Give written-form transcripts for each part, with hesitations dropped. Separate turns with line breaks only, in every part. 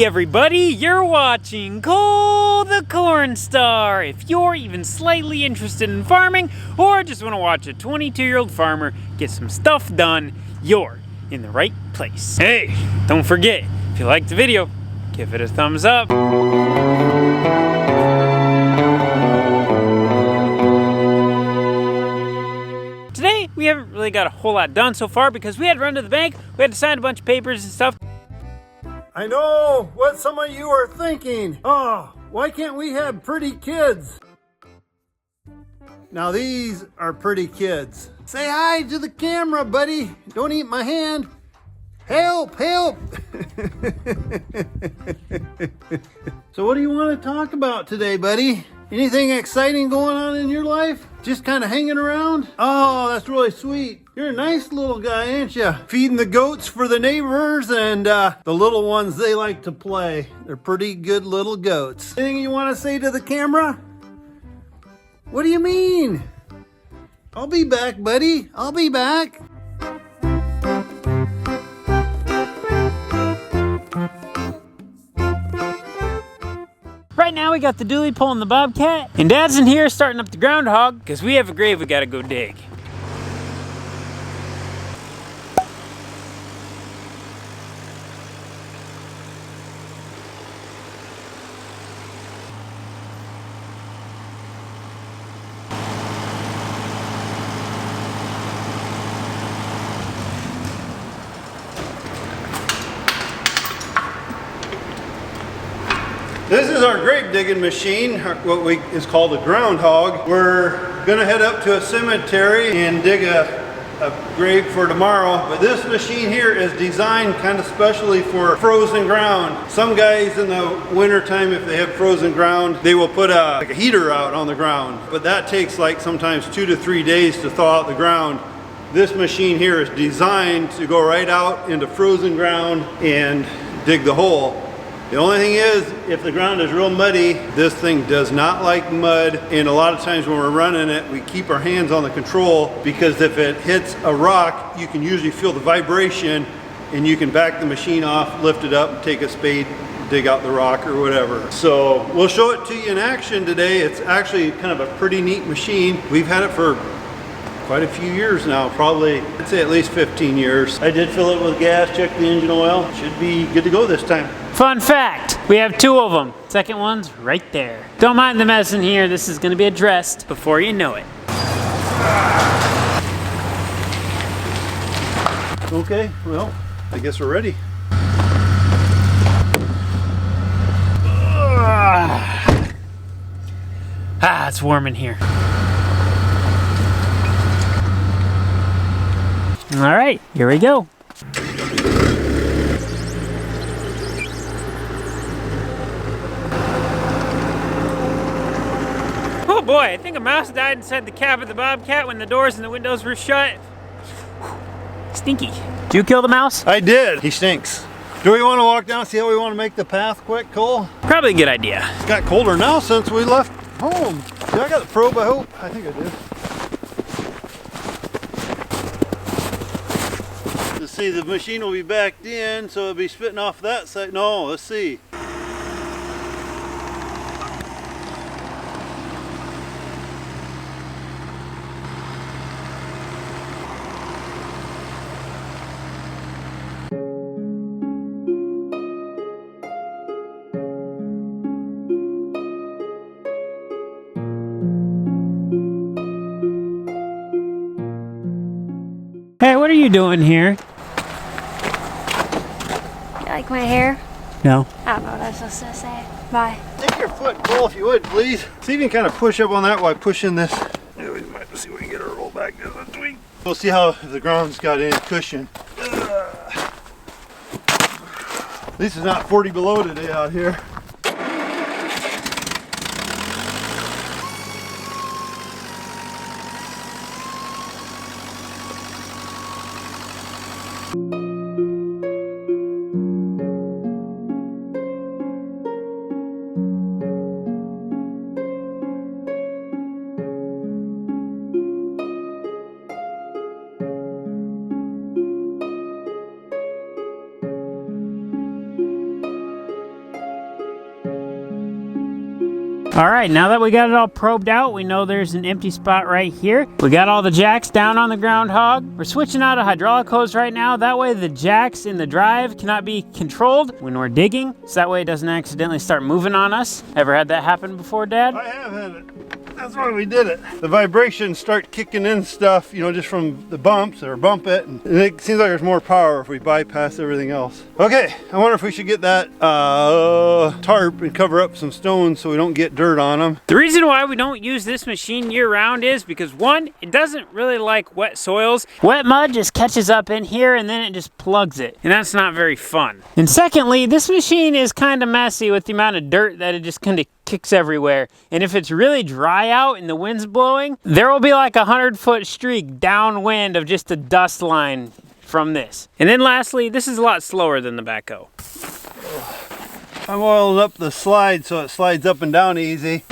Hey everybody, you're watching Cole the Cornstar. If you're even slightly interested in farming or just want to watch a 22-year-old farmer get some stuff done, you're in the right place. Hey, don't forget, if you liked the video, give it a thumbs up. Today, we haven't really got a whole lot done so far because we had to run to the bank, we had to sign a bunch of papers and stuff.
I know what some of you are thinking. Oh, why can't we have pretty kids? Now these are pretty kids. Say hi to the camera, buddy. Don't eat my hand. Help, help. So what do you want to talk about today, buddy? Anything exciting going on in your life? Just kind of hanging around? Oh, that's really sweet. You're a nice little guy, ain't you? Feeding the goats for the neighbors and the little ones, they like to play. They're pretty good little goats. Anything you want to say to the camera? What do you mean? I'll be back, buddy. I'll be back.
Right now we got the dually pulling the Bobcat, and Dad's in here starting up the Groundhog because we have a grave we gotta go dig.
This is our grave digging machine, what is called a Groundhog. We're gonna head up to a cemetery and dig a grave for tomorrow. But this machine here is designed kind of specially for frozen ground. Some guys in the winter time, if they have frozen ground, they will put like a heater out on the ground. But that takes like sometimes 2 to 3 days to thaw out the ground. This machine here is designed to go right out into frozen ground and dig the hole. The only thing is, if the ground is real muddy, this thing does not like mud. And a lot of times when we're running it, we keep our hands on the control because if it hits a rock, you can usually feel the vibration and you can back the machine off, lift it up, and take a spade, dig out the rock or whatever. So we'll show it to you in action today. It's actually kind of a pretty neat machine. We've had it for quite a few years now, probably, I'd say at least 15 years. I did fill it with gas, check the engine oil. Should be good to go this time.
Fun fact, we have 2 of them. Second one's right there. Don't mind the mess in here, this is gonna be addressed before you know it.
Okay, well, I guess we're ready.
It's warm in here. All right, here we go. Oh boy, I think a mouse died inside the cab of the Bobcat when the doors and the windows were shut. Stinky. Did you kill the mouse?
I did. He stinks. Do we want to walk down, see how we want to make the path quick, Cole?
Probably a good idea.
It's got colder now since we left home. Did I got the probe, I hope? I think I did. Let's see, the machine will be backed in, so it'll be spitting off that side. No, let's see.
Hey, what are you doing here?
You like my hair?
No.
I don't know what I was supposed to say. Bye.
Take your foot, Cole, if you would, please. See if you can kind of push up on that while pushing this. Yeah, we might see if we can get her to roll back just a tweak. We'll see how the ground's got any cushion. At least it's not 40 below today out here.
All right, now that we got it all probed out, we know there's an empty spot right here. We got all the jacks down on the Groundhog. We're switching out a hydraulic hose right now. That way the jacks in the drive cannot be controlled when we're digging, so that way it doesn't accidentally start moving on us. Ever had that happen before, Dad?
I have had it. That's why we did it. The vibrations start kicking in stuff, you know, just from the bumps or bump it. And it seems like there's more power if we bypass everything else. Okay, I wonder if we should get that tarp and cover up some stones so we don't get dirt on them.
The reason why we don't use this machine year round is because one, it doesn't really like wet soils. Wet mud just catches up in here and then it just plugs it. And that's not very fun. And secondly, this machine is kind of messy with the amount of dirt that it just kind of kicks everywhere. And if it's really dry out and the wind's blowing, there will be like a 100-foot streak downwind of just a dust line from this. And then lastly, this is a lot slower than the backhoe.
I'm oiling up the slide so it slides up and down easy.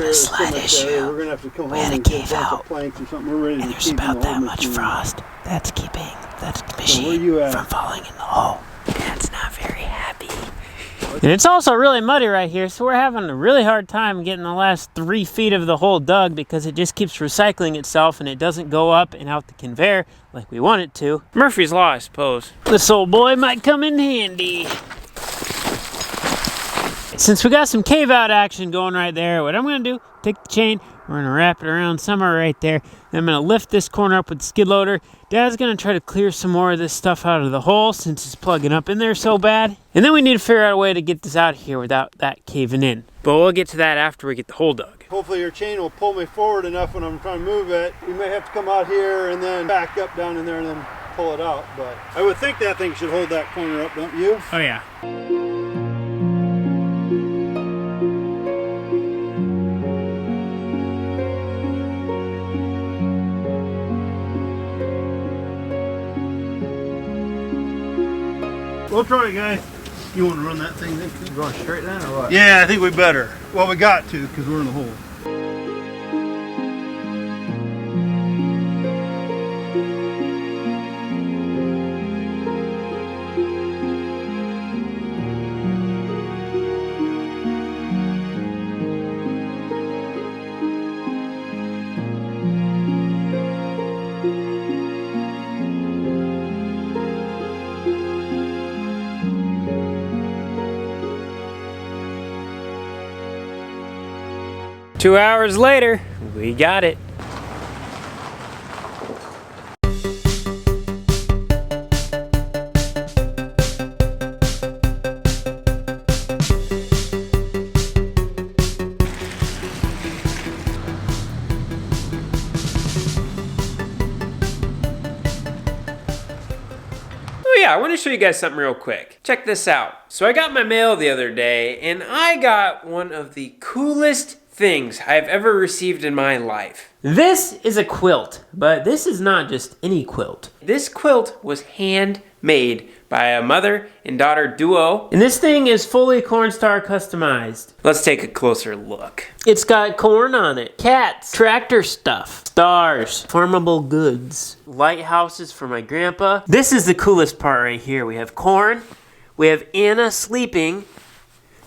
A slight issue.
We're gonna have to come
We
home
had a
and get
cave
a bunch
out,
of planks or something. We're ready
and
to
there's
keep
about
the
that
whole
much
machine.
frost. That's keeping the
where
machine
you at?
from falling in the hole. Dad's not very happy.
And it's also really muddy right here, so we're having a really hard time getting the last 3 feet of the hole dug because it just keeps recycling itself and it doesn't go up and out the conveyor like we want it to. Murphy's Law, I suppose. This old boy might come in handy. Since we got some cave out action going right there, what I'm gonna do, take the chain, we're gonna wrap it around somewhere right there. Then I'm gonna lift this corner up with the skid loader. Dad's gonna try to clear some more of this stuff out of the hole since it's plugging up in there so bad. And then we need to figure out a way to get this out of here without that caving in. But we'll get to that after we get the hole dug.
Hopefully your chain will pull me forward enough when I'm trying to move it. We may have to come out here and then back up down in there and then pull it out. But I would think that thing should hold that corner up, don't you?
Oh yeah.
We'll try it, guys. You want to run that thing then?
Going straight down or what?
Yeah, I think we better. Well, we got to because we're in the hole.
2 hours later, we got it. I want to show you guys something real quick. Check this out. So I got my mail the other day and I got one of the coolest things I've ever received in my life. This is a quilt, but this is not just any quilt. This quilt was handmade by a mother and daughter duo. And this thing is fully Cornstar customized. Let's take a closer look. It's got corn on it, cats, tractor stuff, stars, farmable goods, lighthouses for my grandpa. This is the coolest part right here. We have corn, we have Anna sleeping,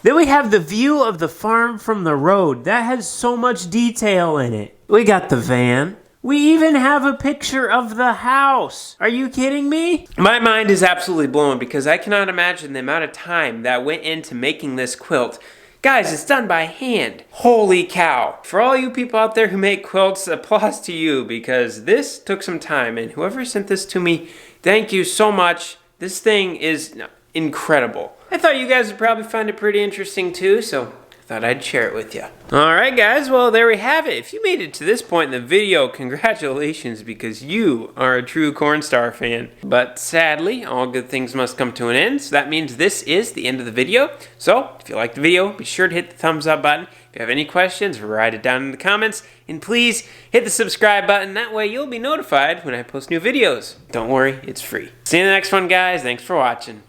then we have the view of the farm from the road. That has so much detail in it. We got the van. We even have a picture of the house. Are you kidding me? My mind is absolutely blown because I cannot imagine the amount of time that went into making this quilt Guys, it's done by hand. Holy cow. For all you people out there who make quilts, applause to you because this took some time, and whoever sent this to me, thank you so much. This thing is incredible. I thought you guys would probably find it pretty interesting too, so I thought I'd share it with you. Alright guys, well there we have it. If you made it to this point in the video, congratulations because you are a true Cornstar fan. But sadly, all good things must come to an end, so that means this is the end of the video. So, if you liked the video, be sure to hit the thumbs up button. If you have any questions, write it down in the comments. And please, hit the subscribe button, that way you'll be notified when I post new videos. Don't worry, it's free. See you in the next one guys, thanks for watching.